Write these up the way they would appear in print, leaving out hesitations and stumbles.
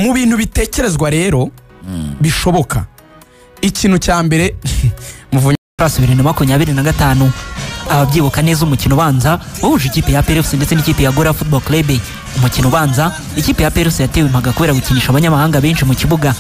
mu bintu bitekerezwa rero bishoboka ikintu cya mbere Muvunyi 2025 ababyibuka neza umukino ubanza wahuje ikipe ya PRFC ndetse n'ikipe ya Gora Football Club. Umukino ubanza ikipe ya PRFC yatewe impaga kubera gukinisha abanyamahanga benshi mu kibuga.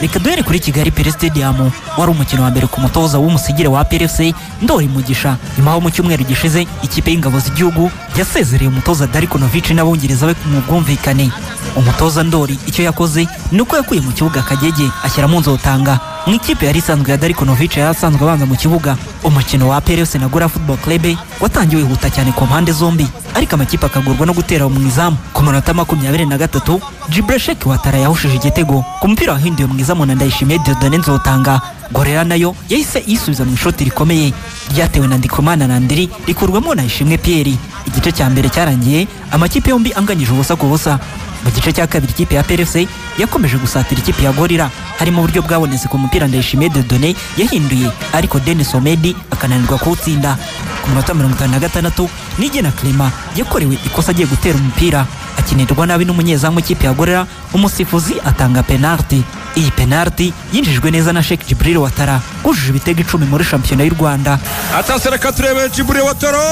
Reka duhere kuri Kigali Pele Stadium, wari umukino wa mbere ku mutoza w'umusigire wa PRFC Ndori Mugisha. Nyuma ho mu cyumweru gishize ikipe y'ingabo z'igihugu yasezereye umutoza Darikonovic n'abongereza be mu bwumvikane. Umutoza Ndori icyo yakoze nuko yakuye mu kibuga Kagege ashyira mu Nzotanga. Mu ikipe yari isanzwe ya Darikonovic yarasanzwe abanza mu kibuga. Umukino wa PRFC na Gora Football Club watangiye wihuta cyane ku mpande zombi, ariko amakipe akagurwa no gutera mu izamu. Ku minota 23 Jibreshek Watara yahushije igitego ku mupira wahinduye mu izamu na Ndayishimiye Dieudonné Nzotanga. Gorera nayo yahise yisubiza mu ishoti rikomeye ryatewe na Ndikumana na Ndiri rikurwamo na Ishimwe Pierre. Igice cya mbere cyarangiye amakipe yombi anganyije ubusa ku busa. Mu gice cya kabiri ikipe ya PRFC yakomeje gusatira ikipe ya Gorira, harimo uburyo bwabonetse ku mupira Ndayishimiye Dieudonné yahinduye, ariko Denis Omedi akananirwa kuwutsinda. Ku minota 56 Nigena Clement yakorewe ikosa agiye gutera umupira akinirwa nabi n'umunyezamu ikipe ya Gorira. Umusifuzi atanga penalty. Iyi penalty yinjijwe neza na Sheikh Jibril Watara kujuje ibitego 10 muri shampiyona y'u Rwanda. Atasera katurebe Jibril Watara.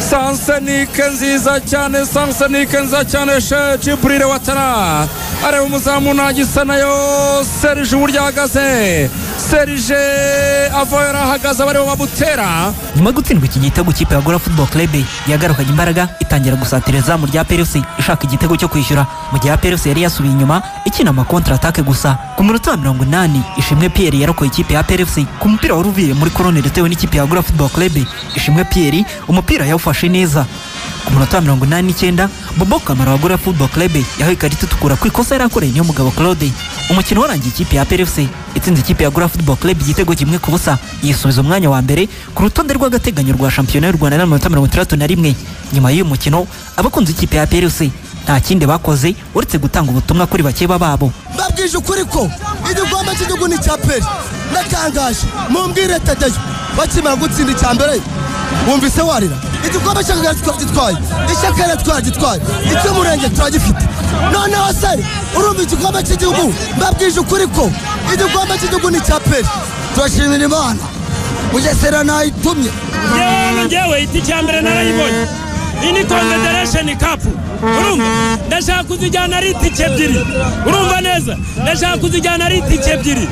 Sansanike nziza cyane Jibril Watara areba umuzamu nagisa nayo Serge uburyo ahagaze. Serge avoyera ahagaze bareba bamutera. Nyuma gutsindwa iki gitego kipe ya Gora Football Club yagarukanye imbaraga itangira gusatira izamu rya PRFC ishaka igitego cyo kwishyura, mu gihe PRFC yari yasubiye inyuma ikina ama contre attaque gusa. Ku minota 80 Ishimwe Pierre yarokoye ikipe ya PRFC ku mupira waruviye muri corner yatewe n'ikipe ya Gora Football Club. Ishimwe Pierre umupira yawufashe neza. Ku minota 89 Bobo Kamara wa Gora Football Club yahaye ikarita itukura ku ikosa yarakoreye niyo mugabo Claude. Umukino warangiye ikipe ya PRFC itsinze ikipe ya Gora Football Club igitego kimwe ku busa, yisubiza umwanya wa mbere ku rutonde rw'agateganyo rwa shampiyona y'u Rwanda na 61. Nyuma y'uyu mukino abakunze ikipe ya PRFC nta kindi bakoze uretse gutanga ubutumwa kuri bakeba babo. Babwije ukuri ko igomba cy'igihugu ni cya PRFC. Natangaje mumbwire Tadeyo bakimara gutsinda icyambere wumvise warira. Igikombe cy'akagari twagitwaye, icyakara twagitwaye, icy'umurenge twagifite. Noneho se urumva igikombe cy'igihugu babwije ukuri ko igomba cy'igihugu ni cya PRFC. Turashimira Imana Mugesera nayitumye. Ngewe iti cyambere narayibonye. Ini Confederation Cup urumva ndashaka kuzijyana ari itike ebyiri. Urumva neza ndashaka kuzijyana ari itike ebyiri.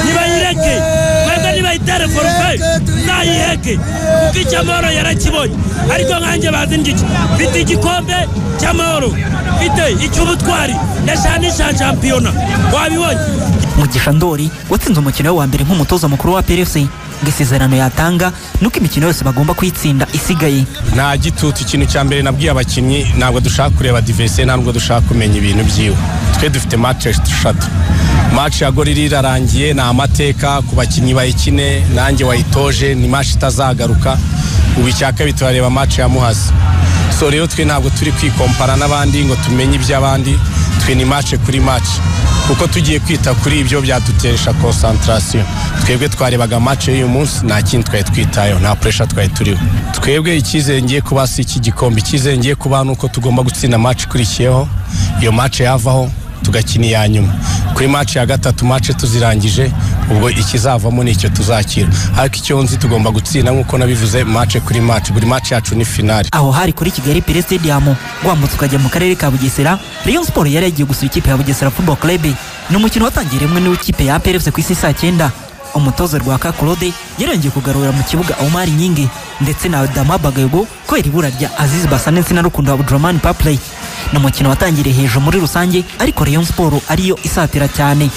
Nibayireke mwebwe nibayitere forfait nayiheke kuko icyamahoro yarakibonye, ariko nkanjye bazinjye iki bita igikombe cy'amahoro bite icy'ubutwari ndashanisha shampiyona wabibonye. Mugisha Ndori watsinze umukino wa mbere nk'umutoza mukuru wa PRFC ngisezerano yatanga nuko imikino yose bagomba kwitsinda isigaye. Nta gitutu ikintu cya mbere nabwiye abakinnyi ntabwo dushaka kureba adversaire, ntabwo dushaka kumenya ibintu byiwe. Twe dufite match 3. Match ya Gorira irarangiye, na amateka ku bakinnyi bayikine, nanjye wayitoje, ni match itazagaruka. Ubu icyaka biturareba match ya Muhazi. So rero twe ntabwo turi kwikompara n'abandi ngo tumenye iby'abandi, twe ni match kuri match. Kuko tugiye kwita kuri ibyo byadutesha concentration. Twebwe twarebaga match y'uyu munsi, nta kintu twari twitayeho, nta pressure twari turiho. Twebwe icyizere ngiye kuba si iki gikombe, icyizere ngiye kuba nuko tugomba gutsinda match ikurikiyeho, iyo match yavaho tugakina iya nyuma. Kuri match ya gatatu match tuzirangije, ubwo ikizavamo nicyo tuzakira, ariko icyo nzi tugomba gutsinda nkuko nabivuze match kuri match. Buri match yacu ni finale. Aho hari kuri Kigali Pele Stadium gwambutse ukajya mu karere ka Bugesera. Rayon Sport yari yagiye gusura ikipe ya Bugesera Football Club. Ni umukino watangiremwe n'ikipe ya PRFC ku isi saa 9. Umutoza Rwaka Claude yarongeye kugarura mu kibuga Omar Nyingi ndetse na Dama Bagayego kwera ibura rya Aziz Basane na Rukundo Abdurrahman Papley. Ni umukino watangiriye hejuru muri rusange, ariko Rayon Sport ariyo isatira cyane.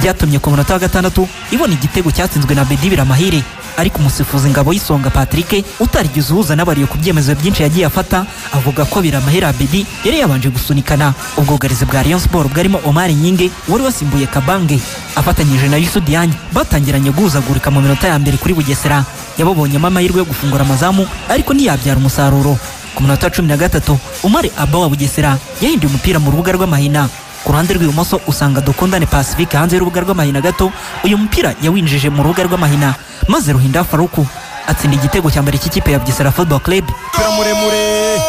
Byatumye ku munota wa 6 ibona igitego cyatsinzwe na Bedibira Mahire ariko umusifuzi Ngabo y'Isonga Patrick utarigize uhuza n'abariyo ku byemezo byinshi yagiye afata avuga ko Biramahera Abedi yari yabanje gusunikana ubwugarizi bwa Rayon Sport bwarimo Omar Nyinge wari wasimbuye Kabange afatanyije na Yusuf Diagne batangiranye guhuzagurika mu minota ya mbere kuri Bugesera yababonyemo amahirwe yo gufungura amazamu ariko ntiyabyara umusaruro. Ku minota 13 Omar Abba wa Bugesera yahinduye umupira mu rubuga rw'amahina. Ku ruhande rw'ibumoso usanga Dukundane Pacifique hanze y'urubuga rw'amahina gato, uyu mupira yawinjije mu rubuga rw'amahina maze Ruhinda Faruku atsinda igitego cya mbere cy'ikipe ya Bugesera Football Club. muremure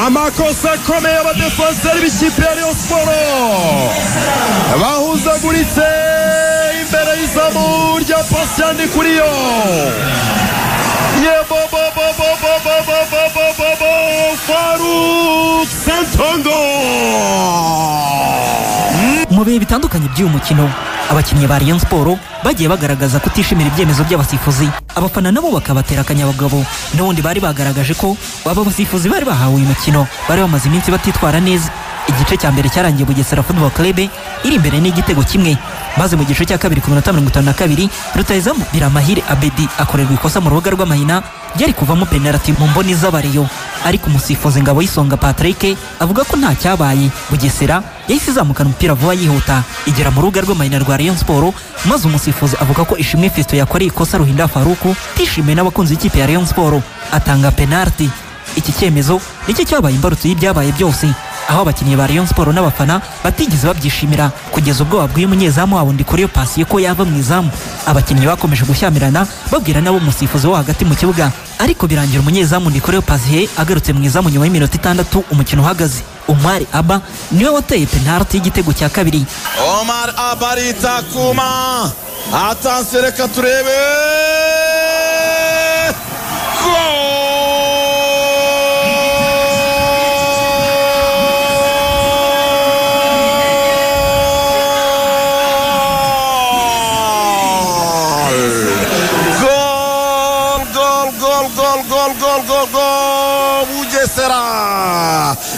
amakosa akomeye y'abadefenseri b'ikipe ya Rayon Sport bahuzaguritse imbere y'izamu rya Patient Ndikuriyo Farouk Santongo. Mu bihe bitandukanye by'uyu mukino abakinnyi ba Rayon Sport bagiye bagaragaza kutishimira ibyemezo by'abasifuzi, abafana nabo bakabatera akanyabagabo n'ubundi bari bagaragaje ko aba basifuzi bari bahawe uyu mukino bari bamaze iminsi batitwara neza. Igice cya mbere cyarangiye Bugesera Football Club iri imbere n'igitego kimwe, maze mu gice cya kabiri ku minota 52 rutayizamu Biramahire Abedi akorerwa ikosa mu rubuga rw'amahina ryari kuvamo penalty mu mboni z'abariyo, ariko umusifuzi Ngabo y'Isonga Patrick avuga ko nta cyabaye. Bugesera yahise izamukana umupira vuba yihuta igera mu rubuga rw'amahina rwa Rayon Sport, maze umusifuzi avuga ko Ishimwe Fisto yakoreye ikosa Ruhinda Faruku tishimiye n'abakunzi b'ikipe ya Rayon Sport atanga penalty. Iki cyemezo nicyo cyabaye imbarutso y'ibyabaye byose, aho abakinnyi ba Rayon Sport n'abafana batigeze babyishimira kugeza ubwo babwiye umunyezamu wabo Ndikuriyo Patient ko yava mu izamu. Abakinnyi bakomeje gushyamirana babwira nabo umusifuzi wo hagati mu kibuga, ariko birangira umunyezamu Ndikuriyo Patient agarutse mu izamu nyuma y'iminota 6 umukino uhagaze. Omar Abba niwe wateye penalty y'igitego cya kabiri. Omar Abba ritakuma, attention reka turebe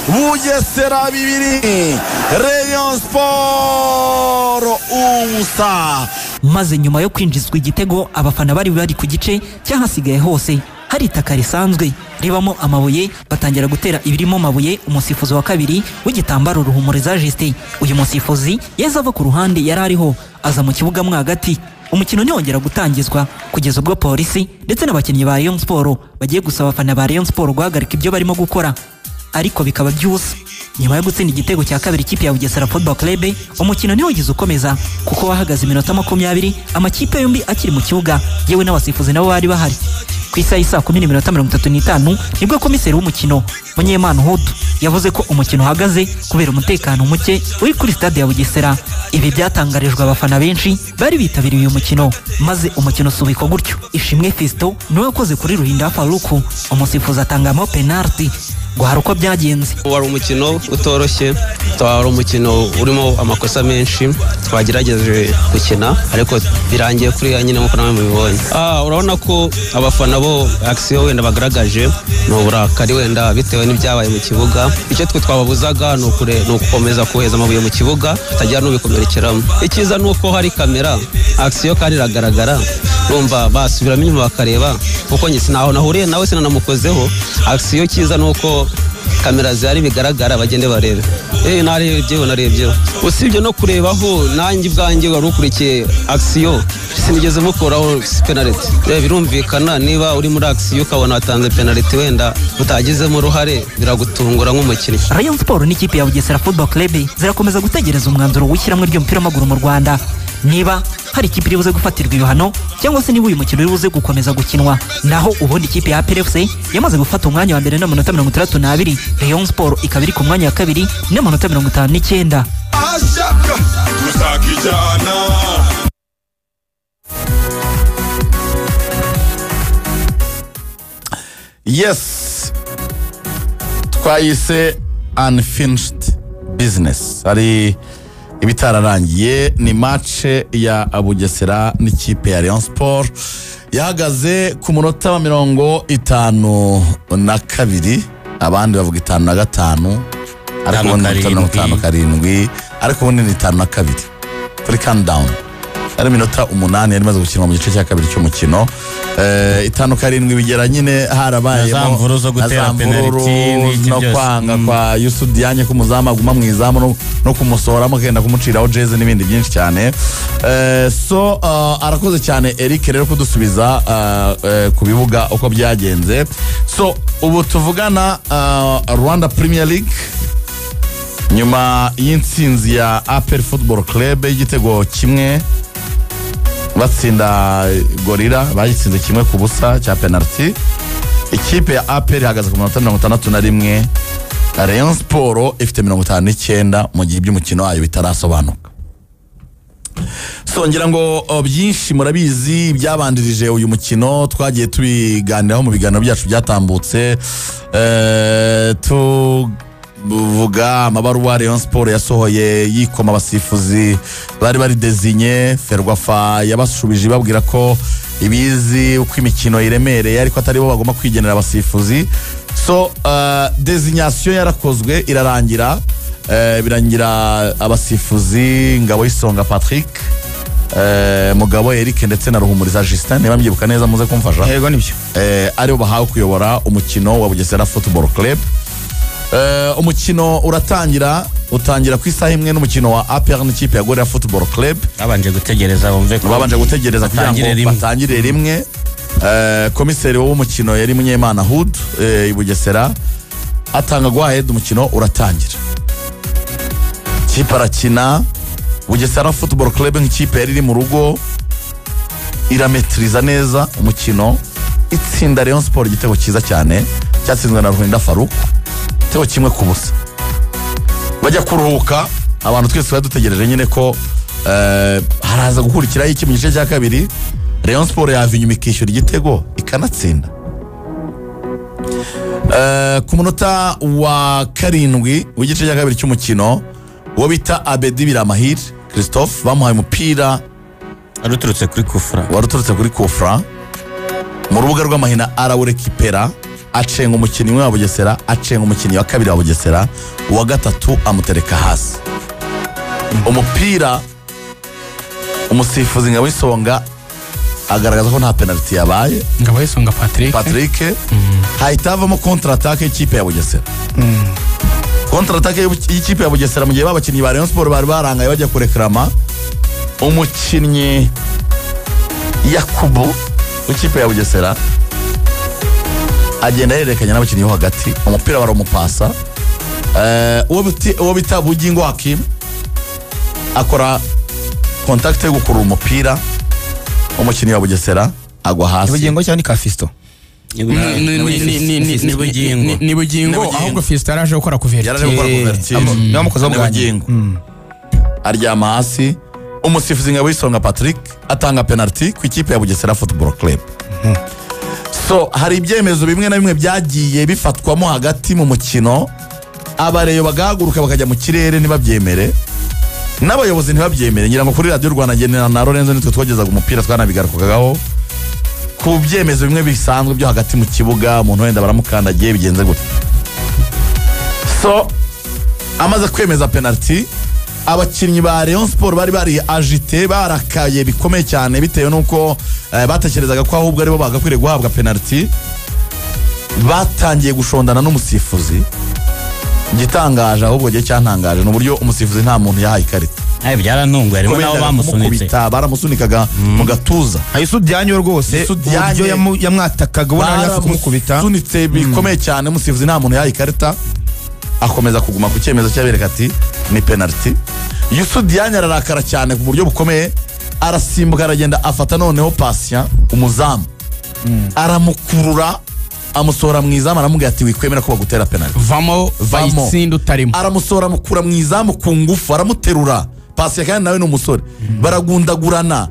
Bugesera bibiri Rayon Sport ubusa. Maze nyuma yo kwinjizwa igitego abafana bari ku gice cyahasigaye hose hari itaka risanzwe ribamo amabuye, batangira gutera ibirimo amabuye. Umusifuzi wa kabiri w'igitambaro Ruhumuriza Justin, uyu musifuzi yeza ava ku ruhande yari ariho aza mu kibuga mwa hagati. Umukino ntiwongera gutangizwa kugeza ubwo polisi ndetse n'abakinnyi ba Rayon Sport bagiye gusaba abafana ba Rayon Sport guhagarika ibyo barimo gukora, ariko bikaba byusa. Nyuma yo gutsinda igitego cya kabiri ikipe ya Bugesera Football Club, umukino ntiwigeze ukomeza kuko wahagaze iminota 20 amakipe yombi akiri mu kibuga yewe n'abasifuzi nabo bari bahari. Ku isaha y'isa 10:35 nibwo komiseri w'umukino Munyemana Hudu yavuze ko umukino uhagaze kubera umutekano muke uri kuri stade ya Bugesera. Ibi byatangarijwe abafana benshi bari bitabiriye uyu mukino, maze umukino usubikwa gutyo. Ishimwe Fisto niwe wakoze kuri Ruhinda Faruku, umusifuzi atangamo penalty. Guhara uko byagenze, wari umukino utoroshye, wari umukino urimo amakosa menshi twagerageje gukina ariko birangiye kuri ya nyine nkuko namwe mubibonye. Urabona ko abafana bo action wenda bagaragaje no burakari wenda bitewe n'ibyabaye mu kibuga. Icyo twe twababuzaga no gukomeza kuheza amabuye mu kibuga tajya n'ubikomerekeramo. Ikiza nuko hari kamera action kandi iragaragara, urumva basubiramo inyuma bakareba kuko nyisi naho nahuriye nawe sinanamukozeho. Action kiza nuko kamera zari bigaragara bagende barebe. Narebye usibye no kurebaho nanjye bwanjye wari ukurikiye action sinigeze mukoraho penalty. Birumvikana niba uri muri action ukabona watanze penalty wenda utagizemo uruhare biragutungura nk'umukinnyi. Rayon Sport n'ikipe ya Bugesera Football Club zirakomeza gutegereza umwanzuro w'ishyirahamwe ry'umupira w'amaguru mu Rwanda, niba hari ikipe iri buze gufatirwa ibihano cyangwa se niba uyu mukino uri buze gukomeza gukinwa. Naho ubundi ikipe ya PFC yamaze gufata umwanya wa mbere n'amanota 62, Rayon Sport ikaba iri ku mwanya wa kabiri n'amanota 59. Ashaka tuzakijana. Yes, twayise unfinished business. Ari ibitararangiye ni match ya Bugesera n'ikipe ya Rayon Sport yahagaze ku munota wa 52 abandi bavuga 55 ariko ubundi 57 ariko ubundi ni 52 kuri countdown ari minota 8 yari maze gukinwa mu gice cya kabiri cy'umukino 5-7 bigera nyine harabayemo zamvuru zo gutera penalty no kwanga kwa Yusuf Dianye ku muzama guma mu izamu no kumusohoramo kenda kumuciraho jeze n'ibindi byinshi cyane arakoze cyane Eric rero kudusubiza ku bibuga uko byagenze. So ubu tuvugana Rwanda Premier League nyuma y'intsinzi ya APR Football Club y'igitego kimwe batsinda Gorilla bayitsinze kimwe ku busa cya penalty. Ikipe ya APR ihagaze ku minota 61, Rayon Sport ifite 59 mu gihe by'umukino wayo bitarasobanuka. So ngira ngo byinshi murabizi byabandirije uyu mukino twagiye tubiganiraho mu biganiro byacu byatambutse buvuga amabaruwa Rayon Sport yasohoye yikoma abasifuzi bari designé. Ferwafa yabashubije babwira ko ibizi uko imikino iremereye ariko atari bo bagomba kwigenera abasifuzi. So designation yarakozwe irarangira, birangira abasifuzi Ngabo Isonga Patrick, Mugabo Eric ndetse na Ruhumuriza Justin, niba mbyibuka neza muze kumfasha. Yego nibyo. Aribo bahawe kuyobora umukino wa Bugesera Football Club. Umukino utangira ku isaha imwe n'umukino wa APR n'ikipe ya Gorilla Football Club. babanje gutegereza kugira ngo batangire rimwe. Komiseri w'umukino yari Munyemana Hood i Bugesera atanga go ahead, umukino uratangira. Kipe arakina, Bugesera Football Club nk'ikipe yari iri mu rugo irametriza neza umukino, itsinda Rayon Sport igitego cyiza cyane cyatsinzwe na Ruhinda Farouk, igitego kimwe ku busa. Bajya kuruhuka, abantu twese twari dutegereje nyine ko haraza gukurikiraho iki mu gice cya kabiri. Rayon Sport yava inyuma ikishyura igitego ikanatsinda. Ku munota wa 7 w'igice cya kabiri cy'umukino uwo bita Abedi Biramahir Christophe bamuhaye umupira waruturutse kuri kufra mu rubuga rw'amahina, arawurekipera acenga umukinnyi wa Bugesera, acenga umukinnyi wa kabiri wa Bugesera, uwa gatatu amutereka hasi. Umupira umusifuzi Ngabo Isonga agaragaza ko nta penalty yabaye. Ngabo Isonga Patrick hahita havamo contre attaque y'ikipe ya Bugesera. Contre attaque y'ikipe ya Bugesera mu gihe babakinnyi ba Rayon Sport bari barangaye bajya kurekrama, umukinnyi Yakubu w'ikipe ya Bugesera agenda yerekanya n'abakinnyi bo hagati, umupira baramupasa. Uwo bita Bugingo Hakim akora contact yo gukura umupira, umukinnyi wa Bugesera agwa hasi. Bugingo cyane Kafisto ni Bugingo, ahubwo Fisto yaraje gukora kuverti n'amukozi wo Bugingo aryama hasi. Umusifuzi Ngabo Isonga Patrick atanga penalty ku ikipe ya Bugesera Football Club. So hari ibyemezo bimwe na bimwe byagiye bifatwamo hagati mu mukino, abareyo bagahaguruka bakajya mu kirere ntibabyemere, n'abayobozi ntibabyemere. Ngira ngo kuri Radio Rwanda genera na Lorenzo nitwe twagezaga umupira twanabigarukagaho ku byemezo bimwe bisanzwe byo hagati mu kibuga, umuntu wenda baramukandagiye bigenze gute. So amaze kwemeza penalty, abakinnyi ba Rayon Sport bari agité, barakaye bikomeye cyane bitewe nuko batekerezaga ko ahubwo aribo bagakwiriye guhabwa penalty. Batangiye gushondana n'umusifuzi. Gitangaje ahubwo gihe cyantangaje n'uburyo umusifuzi nta muntu yahaye ikarita. Byarantunguye, ariko nabo bamusunitse, baramusunikaga mu gatuza. Yusuf Dianye rwose uburyo yamwatakaga ubona yafu kumukubita, sunitse bikomeye cyane. Umusifuzi nta muntu yahaye ikarita, akomeza kuguma ku cyemezo cyabereka ati ni penalty. Yusuf Dianye ararakara cyane ku buryo bukomeye, arasimbuka aragenda afata noneho patient umuzamu, aramukurura amusohora mu izamu, aramubwira ati wikwemera ko bagutera penalty, vamo bayitsinda utarimo. Aramusohora amukura mu izamu ku ngufu, aramuterura. Patient kandi nawe ni umusore, baragundagurana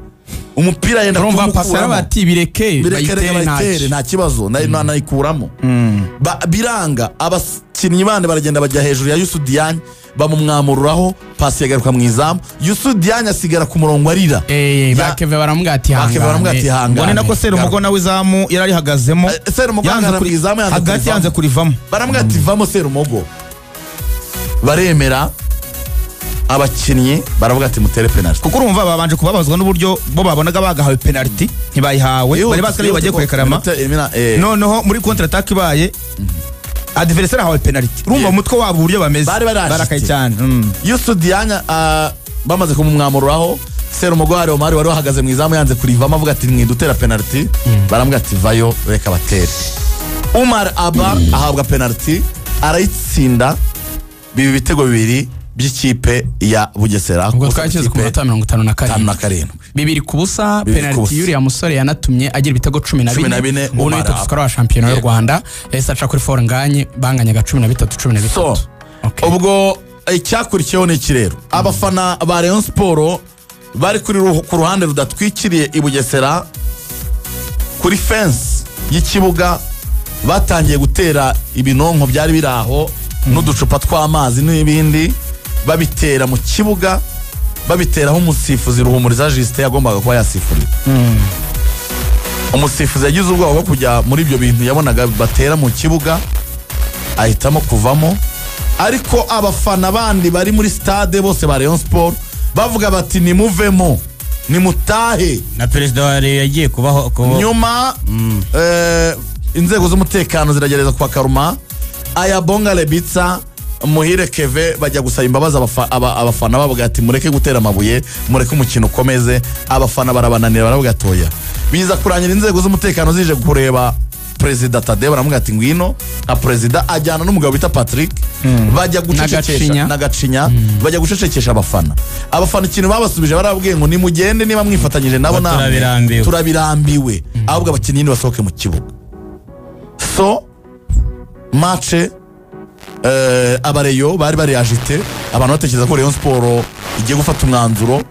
umupira yenda kumukura bati birekere bayitere nta kibazo nayikuramo. Biranga abakinnyi bandi baragenda bajya hejuru ya Youssou Diagne bamumwamururaho, pasi yagaruka mu izamu, Youssou Diagne asigara ku murongo arira. Bakeve baramubwira ati hangane. ngo ni nako Serumogo nawe izamu yari ahagazemo, Serumogo yanze kuri izamu, hagati yanze kurivamo, baramubwira ati vamo Serumogo, baremera abakinnyi baravuga ati mutere penalty, kuko urumva babanje kubabazwa n'uburyo bo babonaga bagahawe penalty ntibayihawe, bari baskali bagiye kurekarama, noneho muri contre attaque ibaye adversaire ahawe penalty, urumva umutwe wabo uburyo bameze barakaye cyane. Youssou Diagne bamaze kumumwamururaho, Serumogo hari Omar wari wahagaze mu izamu yanze kurivamo avuga ati mwidutera penalty, baramubwira ati vayo reka batere. Umar Aba ahabwa penalty arayitsinda, bibi bitego bibiri by'ikipe ya Bugesera. Ubwo twakeze ku minota 57 bibiri ku busa, penalty y'uriya musore yanatumye agira ibitego 14 ubu ni top scorer wa shampiyona y'u Rwanda, yahise aca kuri for nganye banganyaga 13. So ubwo icyakurikiyeho ni iki rero, abafana ba Rayon Sport bari ku ruhande rudatwikiriye i Bugesera kuri fence y'ikibuga batangiye gutera ibinonko byari biraho n'uducupa tw'amazi n'ibindi, babitera mu kibuga, babiteraho umusifuzi Ruhumuriza Justin yagombaga kuba yasifurira. Umusifuzi yagize ubwoba bwo kujya muri ibyo bintu yabonaga batera mu kibuga, ahitamo kuvamo, ariko abafana bandi bari muri stade bose ba Rayon Sport bavuga bati nimuvemo nimutahe, na perezida wa Rayon yagiye kubaho nyuma. Inzego z'umutekano ziragereza kwa Karuma, Ayabonga Lebitsa, Muhire Keve bajya gusaba imbabazi abafana bavuga ati mureke gutera amabuye, mureke umukino ukomeze. Abafana barabananira baravuga toya, biza kurangira inzego z'umutekano zije kureba Perezida Tade, baravuga ati ngwino, nka perezida ajyana n'umugabo bita Patrick, bajya gucecekesha na Gacinya, bajya gucecekesha abafana. Abafana ikintu babasubije barabwiye ngo nimugende niba mwifatanyije nabo namwe turabirambiwe, ahubwo abakinnyi ni basohoke mu kibuga. So match abareyo bari agite, abantu batekereza ko Rayon Sport igiye gufata umwanzuro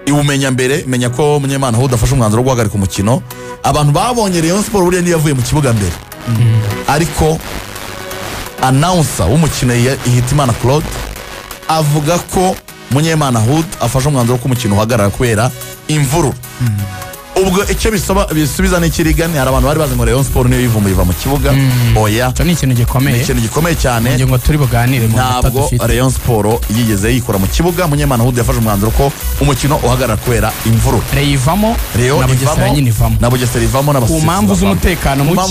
iwumenya mbere, menya ko Munyemana aho udafashe umwanzuro wo guhagarika umukino. Abantu babonye Rayon Sport buriya niyo yavuye mu kibuga mbere, ariko announcer w'umukino Ihitimana Claude avuga ko Munyemana Hood afashe umwanzuro ko umukino uhagarara kubera imvuru. Ubwo icyo bisubiza n'ikirigane, hari abantu bari bazi ngo Rayon Sport niyo yivumbuye iva mu kibuga. Oya, cyo ni ikintu gikomeye cyane, ngo turi buganire mu ntabwo Rayon Sport yigeze yikora mu kibuga. Munyemana Hood yafashe umwanzuro ko umukino uhagarara kubera imvuru. Reyivamo na Bugesera nyine ivamo, na Bugesera ivamo n'abasifuzi ku mpamvu z'umutekano muke,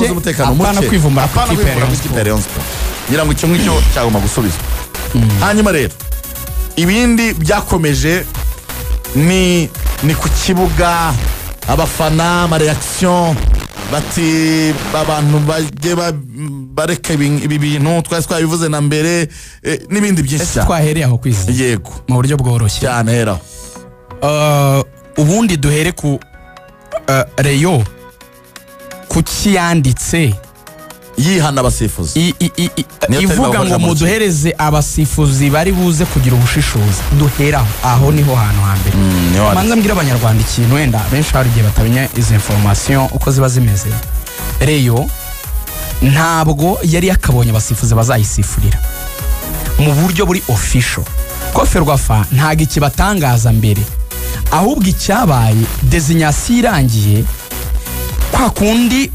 apana kwivumbura ku kipe ya Rayon Sport. Ngira ngo icyo ngicyo cyagomba gusubizwa. Hanyuma rero ibindi byakomeje ni ku kibuga, abafana amareaction bati abantu bajye bareka ibi bintu twari twabivuze na mbere, n'ibindi byinshi cyane. Twahereye aho kwizi, yego, mu buryo bworoshye cyane. Heraho ubundi duhere ku Rayon kuki yanditse yihana abasifuzi, ivuga ngo muduhereze abasifuzi bari buze kugira ubushishozi. Duhera aho niho hantu hambere. Manza mbwira abanyarwanda ikintu, wenda benshi hari igihe batamenya izi information uko ziba zimeze. Rayon ntabwo yari yakabonye abasifuzi bazayisifurira mu buryo buri official, ko Ferwafa ntabwo ikibatangaza mbere, ahubwo icyabaye designation irangiye, kwa kundi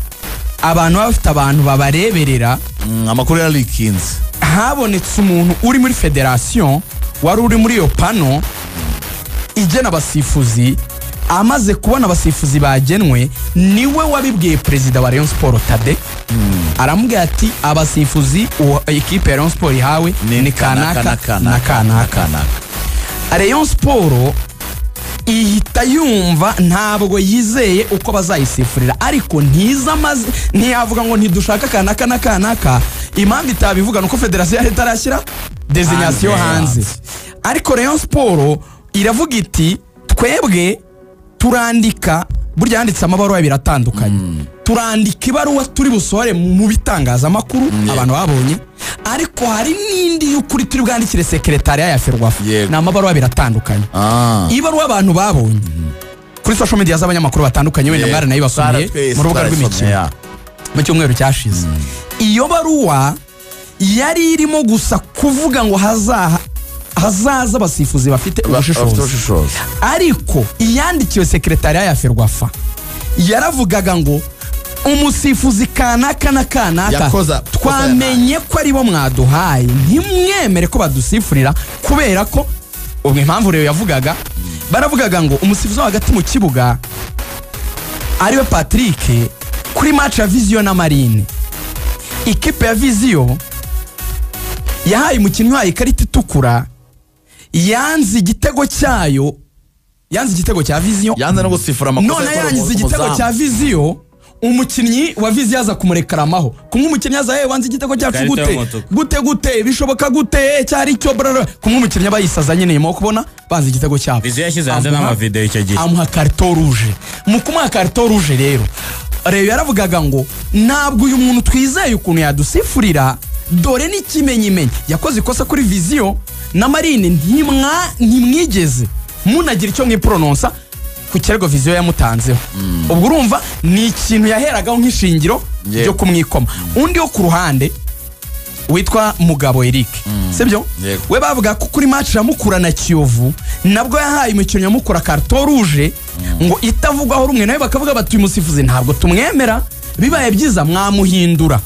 abantu bafite abantu babareberera amakuru ya likinze, habonetse umuntu uri muri federation wari uri muri iyo pano igena abasifuzi. Amaze kubona abasifuzi bagenwe, niwe wabibwiye perezida wa Rayon Sport Tade, aramubwira ati abasifuzi ikipe ya Rayon Sport ihawe ni kanaka na kanaka. Rayon Sport ihita yumva, ntabwo yizeye uko bazayisifurira, ariko ntiyavuga ngo ntidushaka kanaka na kanaka. Impamvu itabivuga nuko federasiyo yahita arashyira designation hanze, ariko Rayon Sport iravuga iti twebwe turandika, burya yanditse amabaruwa biratandukanye, turandika ibaruwa turi busohore mu bitangazamakuru abantu babonye, ariko hari n'indi y'ukuri turi bwandikire sekretariya ya Ferwafa, ni amabaruwa biratandukanye. Ibaruwa abantu babonye kuri social media z'abanyamakuru batandukanye, wenda mwari nayo basomye mu rubuga rw'imikino mu cyumweru cyashize. Iyo baruwa yari irimo gusa kuvuga ngo hazaza abasifuzi bafite ubushishozi, ariko iyandikiwe sekretariya ya Ferwafa yaravugaga ngo umusifuzi kanaka na kanaka twamenye ko aribo mwaduhaye, ntimwemere ko badusifurira kubera ko ubwo impamvu rero yavugaga, baravugaga ngo umusifuzi hagati mu kibuga ariwe Patrick kuri match ya Vision na Marine, ikipe ya Vision yahaye umukinnyi wayo ikarita itukura, yanze igitego cyayo, yanze igitego cya Vision, yanze no gusifura amakosa, none yanze igitego cya Vision, umukinnyi wa Vision yaza kumurekaramaho, kumwe umukinnyi yaza wanze igitego cyacu gute bishoboka gute cyari cyo brother, kumwe umukinnyi abayisaza nyine mo kubona banze igitego cyabo. Vision yashyize hanze n'ama video icyo gihe, amuha carton rouge. Mu kumuha carton rouge rero yaravugaga ngo ntabwo uyu muntu twizeye ukuntu yadusifurira, dore n'ikimenyimenyi yakoze ikosa kuri Vision na Marine, ntimwigeze munagira icyo mwiprononsa ku kirego Vision yamutanzeho. Ubwo urumva ni ikintu yaheragaho nk'ishingiro ryo kumwikoma. Undi wo ku ruhande witwa Mugabo Eric, sibyo we bavuga ko kuri match ya Mukura na Kiyovu nabwo yahaye umukinnyi wa Mukura carton rouge ngo itavugwaho rumwe, nawe bakavuga bati uyu musifuzi ntabwo tumwemera, bibaye byiza mwamuhindura.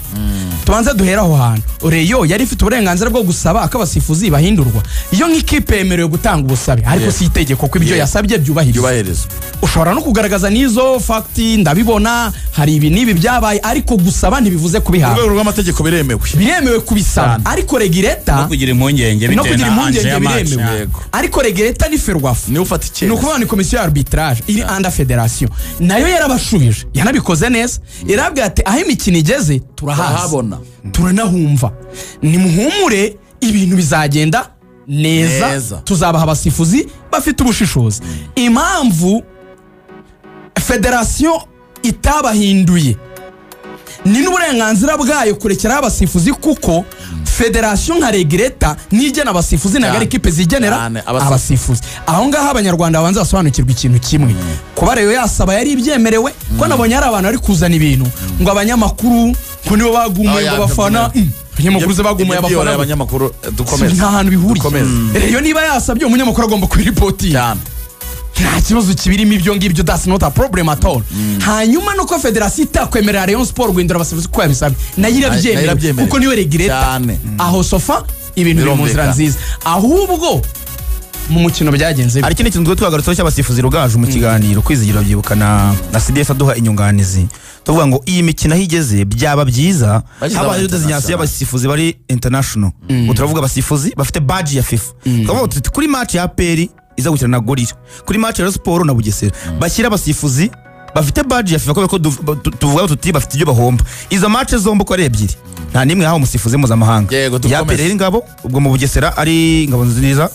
Tubanza duhera aho hantu. Reyo yari ifite uburenganzira bwo gusaba akabasifuzi bahindurwa iyo nk'ikipe yemerewe gutanga ubusabe, ariko si itegeko ko ibyo yasabye byubahirizwa. Ushobora no kugaragaza nizo fact, ndabibona hari ibi nibi byabaye, ariko gusaba ntibivuze kubihawe. Urwego rw'amategeko biremewe kubisaba, ariko regireta no kugira impungenge biremewe, ariko regireta ni Ferwafa ni ufata icyemezo, no kuvuga ni komisiyo ya arbitrage iri under federation, nayo yarabashubije, yanabikoze neza, irabwira ati aho imikino igeze turahabona turanahumva, nimuhumure ibintu bizagenda neza, tuzabaha abasifuzi bafite ubushishozi. Impamvu federation itabahinduye ni n'uburenganzira bwayo kurekera abasifuzi, kuko federation nka regreta nigena abasifuzi na gari kipe zigenera abasifuzi. Aho ngaho abanyarwanda babanza basobanukirwa ikintu kimwe, kuba rero yasaba yari ibyemerewe, ko nabonye ari abantu ari kuzana ibintu ngo abanyamakuru ko nibo bagumuye ngo bafana abanyamakuru ze bagumuye abafana abanyamakuru dukomeze nta hantu bihuriye. Rero niba yasabye umunyamakuru agomba kwiripoti cyane, nta kibazo kibirimo ibyo ngibyo, that's not a problem at all. Hanyuma nuko federation itakwemerera Rayon Sport guhindura abasifuzi ko yabisabye, nayo irabyemerewe kuko niyo regreta. Aho sofa ibintu biri mu nzira nziza, ahubwo mu mukino byagenze. Ari kindi kintu twagarutseho cy'abasifuzi Rugaju mu kiganiro kwizigira byibuka na CDF aduha inyunganizi, tuvuga ngo iyi mikino higeze byaba byiza habaye dezignation y'abasifuzi bari international. Turavuga abasifuzi bafite badge ya FIFA, tuvuga tuti kuri match ya APR iza gukina na Gorira, kuri match ya Sport na Bugesera bashyira abasifuzi bafite badge ya FIFA, ko tuvuga tuti bafite ibyo bahomba. Izo match zombo ko ari ebyiri, nta nimwe haho umusifuzi mpuzamahanga. Ya APR ngabo, ubwo mu Bugesera ari ngabo nziza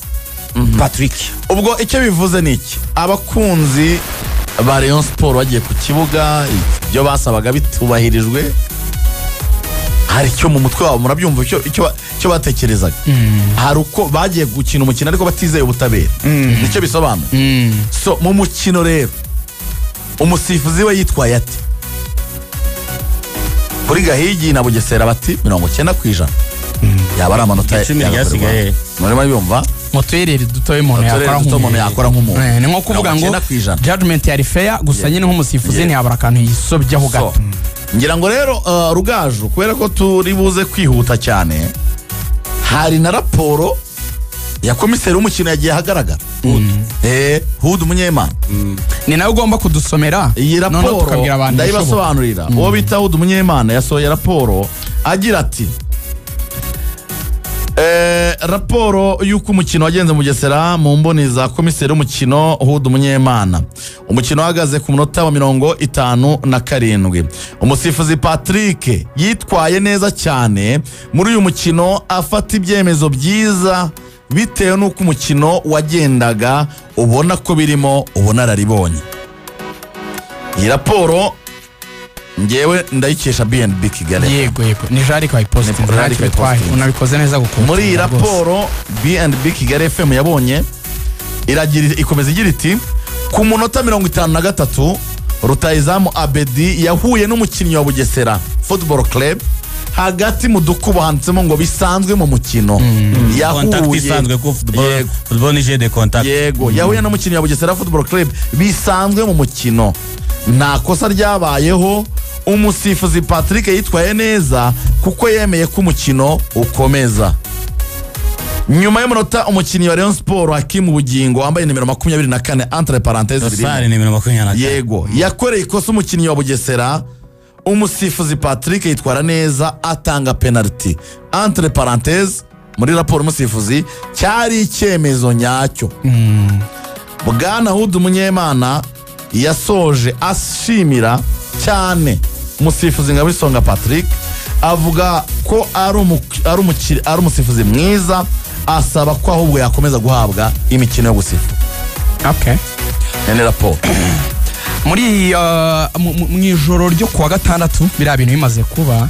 Patrick. Ubwo icyo bivuze ni iki, abakunzi ba Rayon Sport bagiye ku kibuga ibyo basabaga bitubahirijwe, hari icyo mu mutwe wabo murabyumva icyo batekerezaga, hari uko bagiye gukina umukino ariko batizeye ubutabera, nicyo bisobanuye. So mu mukino rero umusifuzi we yitwaye ati kuri Gahigi na Bugesera bati 90%, yaba ari amanota yasigaye murimo biyumva motorere dutoye umuntu yakora nk'umuntu, ni nko kuvuga ngo judgment yari fair, gusa nyine nk'umusifuzi ntiyabura akantu yisobyeho gato. Ngira ngo rero Rugaju, kubera ko turi buze kwihuta cyane, hari na raporo ya komiseri w'umukino yagiye ahagaragara, Hud Munyemana, ni nawe ugomba kudusomera iyi raporo ndayibasobanurira. Uwo bita Hud Munyemana yasohoye raporo agira ati raporo y'uko umukino wagenze mu Bugesera mu mboni za komiseri w'umukino Hud Munyemana. Umukino uhagaze ku munota wa 57, umusifuzi Patrick yitwaye neza cyane muri uyu mukino, afata ibyemezo byiza bitewe n'uko umukino wagendaga, ubona ko birimo ubunararibonye. Iyi raporo ngewe ndayikesha BNB Kigali. Yego ni jari kwa post unabikoze neza gukora. Muri iyi raporo BNB Kigali FM yabonye ikomeza igira iti ku munota 53 Rutahizamu Abedi yahuye n'umukinnyi wa Bugesera Football Club hagati mu dukubo handitsemo ngo bisanzwe mu mukino Contact isanzwe ko football ni jeu de contact. Yego yahuye n'umukinnyi wa Bugesera Football Club bisanzwe mu mukino nta kosa ryabayeho. Umusifuzi Patrick yitwaye neza kuko yemeye ko umukino ukomeza. Nyuma y'umunota umukinnyi wa Rayon Sport Hakim Bugingo wambaye nimero 24 entre parenthèses yego yakoreye ikosa umukinnyi wa Bugesera. Umusifuzi Patrick yitwara neza atanga penalty entre parenthèses muri raporo umusifuzi cyari icyemezo nyacyo. Bwana Hudu Munyemana yasoje ashimira cyane umusifuzi Ngabisonga Patrick avuga ko ari umusifuzi mwiza, asaba ko ahubwo yakomeza guhabwa imikino yo gusifa. Okay. Nene raporo muri mu ijoro ryo kuwa gatandatu biriya bintu bimaze kuba.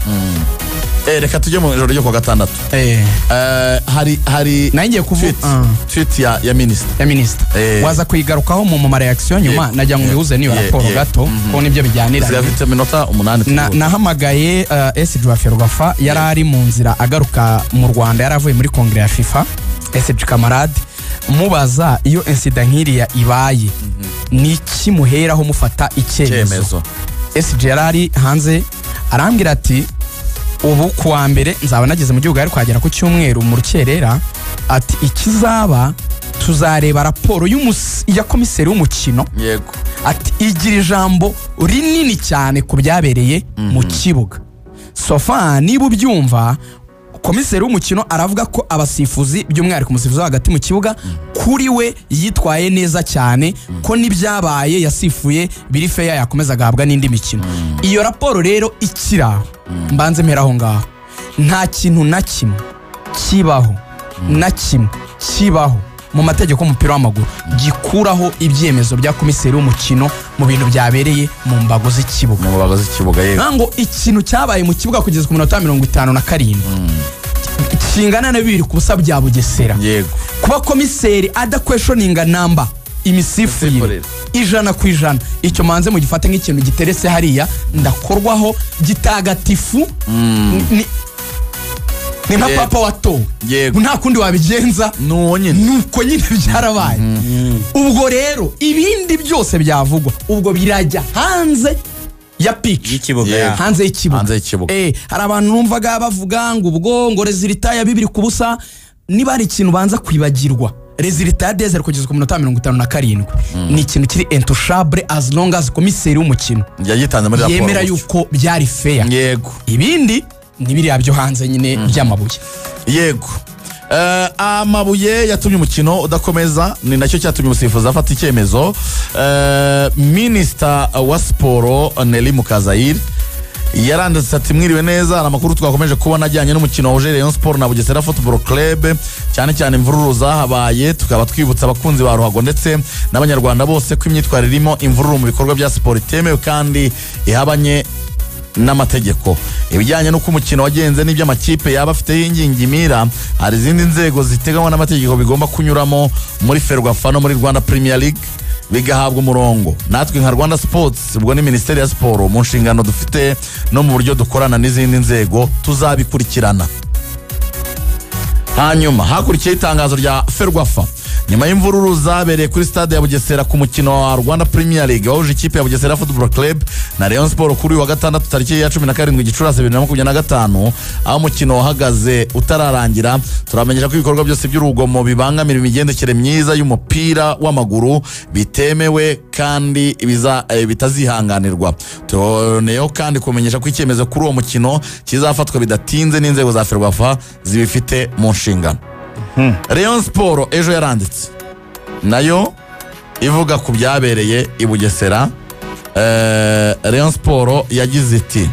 Reka tujye mu ijoro ryo kuwa gatandatu. Hari nangiye kuvuga tweet ya minister waza kuyigarukaho mu reaction nyuma najya ngo bihuze niyo raporo gato ko nibyo bijyanira. Zigafite minota 8. Nahamagaye SG wa Ferwafa yari ari mu nzira agaruka mu Rwanda, yaravuye muri kongere ya FIFA. SG Kamarade mubaza iyo incident nkiriya ibaye niki muheraho mufata icyemezo. SG yarari hanze arambwira ati ubu kuwa mbere nzaba nageze mu gihugu ari kwagera ku cyumweru mu rukerera, ati ikizaba tuzareba raporo ya komiseri w'umukino. Yego ati igira ijambo rinini cyane ku byabereye mu kibuga. Sofa niba ubyumva komiseri w'umukino aravuga ko abasifuzi by'umwihariko umusifuzi hagati mu kibuga kuri we yitwaye neza cyane, ko n'ibyabaye yasifuye biri fair yakomeza gahabwa n'indi mikino. Iyo raporo rero ikiraho mbanze mperaho ngaho nta kintu na kimwe kibaho mu mategeko y'umupira w'amaguru gikuraho ibyemezo bya komiseri w'umukino mu bintu byabereye mu mbago z'ikibuga. Ngo ikintu cyabaye mu kibuga kugeza ku minota 57 kingana na 2 ku busa bya Bugesera. Yego kuba komiseri adakweshoninga namba imisifurire 100%, icyo manze mu gifate nk'ikintu giteretse hariya ndakorwaho gitagatifu. Ni nka papa wato nta kundi wabigenza nuko nyine byarabaye. Ubwo rero ibindi byose byavugwa ubwo birajya hanze ya pitch, hanze y'ikibuga. Hari abantu numvaga bavuga ngo ubwo ngo resultat ya 2 ku busa niba ari ikintu banza kwibagirwa. Resultat ya desert kugeza ku minota 57 ni ikintu kiri intouchable as long as komiseri w'umukino yagitanze muri raporo yemera yuko byari fair. Yego ibindi nibiriya byo hanze nyine by'amabuye. Yego amabuye yatumye umukino udakomeza, ni nacyo cyatumye umusifuzi afata icyemezo. Minister wa siporo Nelly Mukazayire yaranditse ati mwiriwe neza, hari amakuru twakomeje kubona ajyanye n'umukino wa Rayon Sport na Bugesera Football Club, cyane cyane imvururu zahabaye, tukaba twibutsa abakunzi ba ruhago ndetse n'abanyarwanda bose ko imyitwarire irimo imvururu mu bikorwa bya siporo itemewe kandi ihabanye n'amategeko. Ibijyanye n'uko umukino wagenze n'ibyo amakipe yaba afite y'ingingimira, hari izindi nzego ziteganywa n'amategeko bigomba kunyuramo muri Ferwafa no muri Rwanda Premier League bigahabwa umurongo. Natwe nka Rwanda Sports ubwo ni Minisiteri ya Siporo mu nshingano dufite no mu buryo dukorana n'izindi nzego tuzabikurikirana. Hanyuma hakurikiye itangazo rya Ferwafa nyuma y'imvururu zabereye kuri stade ya Bugesera ku mukino wa Rwanda Premier League wahuje ikipe ya Bugesera Football Club na Rayon Sport kuri wa gatandatu tariki ya 17 Gicurasi 2025, aho umukino wahagaze utararangira. Turamenyesha ko ibikorwa byose by'urugomo bibangamira imigendekere myiza y'umupira w'amaguru bitemewe kandi bitazihanganirwa. Tuneyo kandi kumenyesha ko icyemezo kuri uwo mukino kizafatwa bidatinze n'inzego za Ferwafa zibifite mu nshingano. Rayon Sport ejo yaranditse nayo ivuga ku byabereye i Bugesera. Rayon Sport yagize iti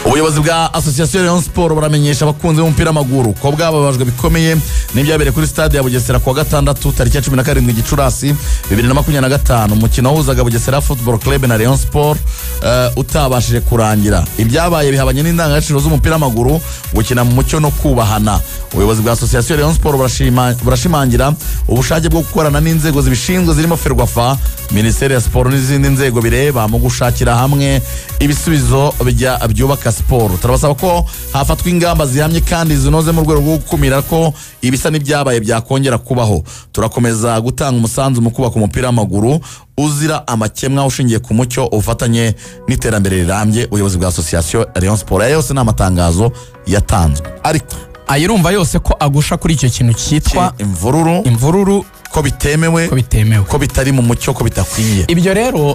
ubuyobozi bwa Association Rayon Sport baramenyesha abakunzi b'umupira w'amaguru ko bwababajwe bikomeye n'ibyabereye kuri stade ya Bugesera kuwa gatandatu tariki ya 17 Gicurasi 2025 umukino wahuzaga Bugesera Football Club na Rayon Sport utabashije kurangira. Ibyabaye bihabanye n'indangagaciro z'umupira w'amaguru, gukina mu mucyo no kubahana. Ubuyobozi bwa Association Rayon Sport burashimangira ubushake bwo gukorana n'inzego zibishinzwe zirimo Ferwafa, Ministeri ya Sport n'izindi nzego bireba mu gushakira hamwe ibisubizo byubaka sport. Turabasaba ko hafatwa ingamba zihamye kandi zinoze mu rwego rwo gukumira ko ibisa n'ibyabaye byakongera kubaho. Turakomeza gutanga umusanzu mu kubaka umupira w'amaguru uzira amakemwa ushingiye ku mucyo ufatanye n'iterambere rirambye. Ubuyobozi bwa Association Rayon Sport yose n'amatangazo yatanzwe, ariko ayirumva yose ko agusha kuri icyo kintu cyitwa imvururu, ko bitemewe, ko bitari mu mucyo, ko bitakwiye. Ibyo rero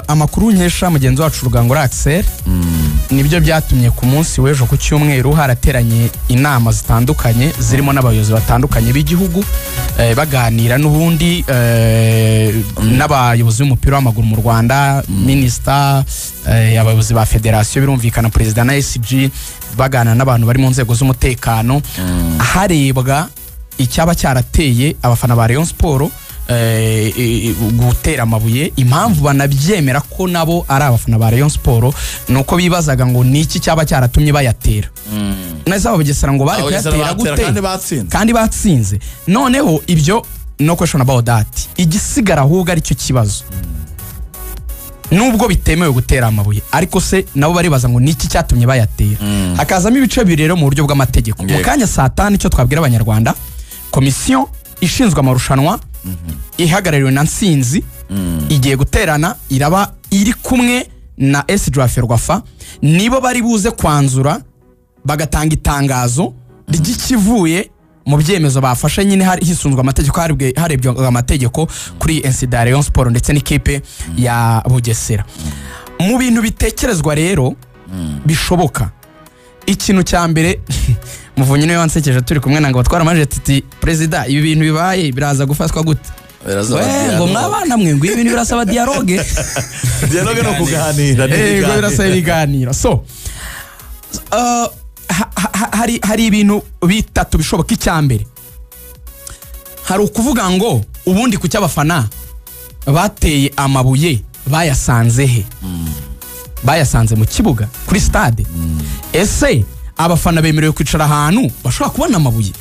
amakuru nkesha mugenzi wacu Rugangura Axel nibyo byatumye ku munsi w'ejo ku cyumweru harateranye inama zitandukanye zirimo n'abayobozi batandukanye b'igihugu baganira n'ubundi n'abayobozi b'umupira w'amaguru mu Rwanda, minisita, abayobozi ba federasiyo, birumvikana perezida na SG, bagana n'abantu bari mu nzego z'umutekano, harebwa icyaba cyarateye abafana ba Rayon Sport gutera amabuye. Impamvu banabyemera ko nabo ari abafana ba Rayon Sport nuko bibazaga ngo niki cyaba cyaratumye bayatera. Neza Bugesera ngo bari kuyatera gute kandi batsinze. Noneho ibyo no question about that, igisigara ahubwo ari cyo kibazo. Nubwo bitemewe gutera amabuye, ariko se nabo baribaza ngo niki cyatumye bayatera. Hakazamo ibice birero mu buryo bw'amategeko. Mu kanya saa 5 icyo twabwira abanyarwanda, komisiyo ishinzwe amarushanwa ihagarariwe na Nsinzi igiye guterana, iraba iri kumwe na SG Ferwafa, nibo bari buze kwanzura bagatanga itangazo ry'ikivuye mu byemezo bafashe. Nyine hari hisunzwe amategeko, harebye amategeko kuri incident Rayon Sport ndetse n'ikipe ya Bugesera. Mu bintu bitekerezwa rero bishoboka, ikintu cya mbere Muvunyi niwe wansekeje turi kumwe nanga batwara maje titi president, ibi bintu bibaye biraza gufatwa gute? Ngo mwabana mwe ngo ibintu birasaba dialogue no kuganira, ngo birasaba ibiganiro. So hari ibintu bitatu bishoboka. Icyambere, hari ukuvuga ngo ubundi ku cy'abafana bateye amabuye bayasanze he? Bayasanze mu kibuga kuri stade. Ese abafana bemerewe kwicara ahantu bashobora kubona amabuye?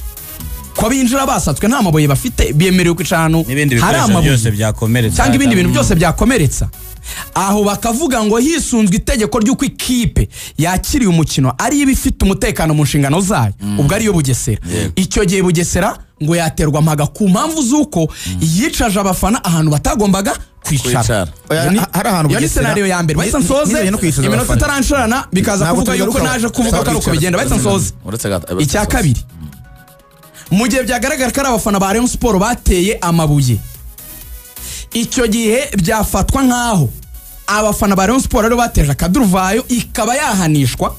Ko binjira basatswe nta mabuye bafite, bemerewe kwicara ahantu hari amabuye byose byakomeretsa cyangwa ibindi bintu byose byakomeretsa? Aho bakavuga ngo hisunzwe itegeko ry'uko ikipe yakiriye umukino ari ibifite umutekano mu nshingano zayo, ubwo ariyo Bugesera. Icyo gihe Bugesera ngo yaterwa mpaga ku mpamvu z'uko yicaje abafana ahantu batagombaga kwicara. Hari ahantu Bugesera, scenario ya mbere bahise nsoze iminota itaranshirana bikaza kuvuga yuko naje kuvuga ko uko bigenda. Bahise nsoze icya kabiri, mu gihe byagaragara ko ari abafana ba Rayon Sport bateye amabuye, icyo gihe byafatwa nkaho abafana ba Rayon Sport rero bateje akaduruvayo, ikaba yahanishwa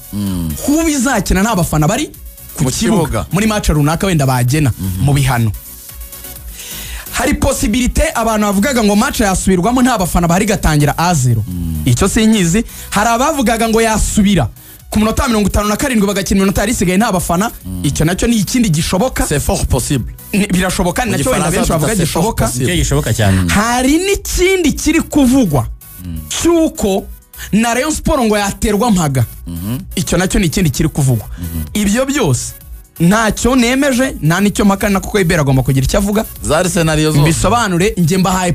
kuba izakina nta bafana bari ku kibuga muri match runaka wenda bagena mu bihano. Hari possibility abantu bavugaga ngo match yasubirwamo nta bafana bari gatangira A0, icyo sinkizi. Hari abavugaga ngo yasubira ku minota 57 bagakina iminota yari isigaye nta bafana, icyo nacyo ni ikindi gishoboka. C'est fort possible, birashoboka, nacyo wenda benshi bavuga gishoboka. Gishoboka cyane. Hari n'ikindi kiri kuvugwa cyuko na Rayon Sport ngo yaterwa mpaga, icyo nacyo ni ikindi kiri kuvugwa. Ibyo byose ntacyo nemeje, nta nicyo makana kuko Ibera agomba kugira icyo avuga. Zari scenario zo bisobanure, nge mbahaye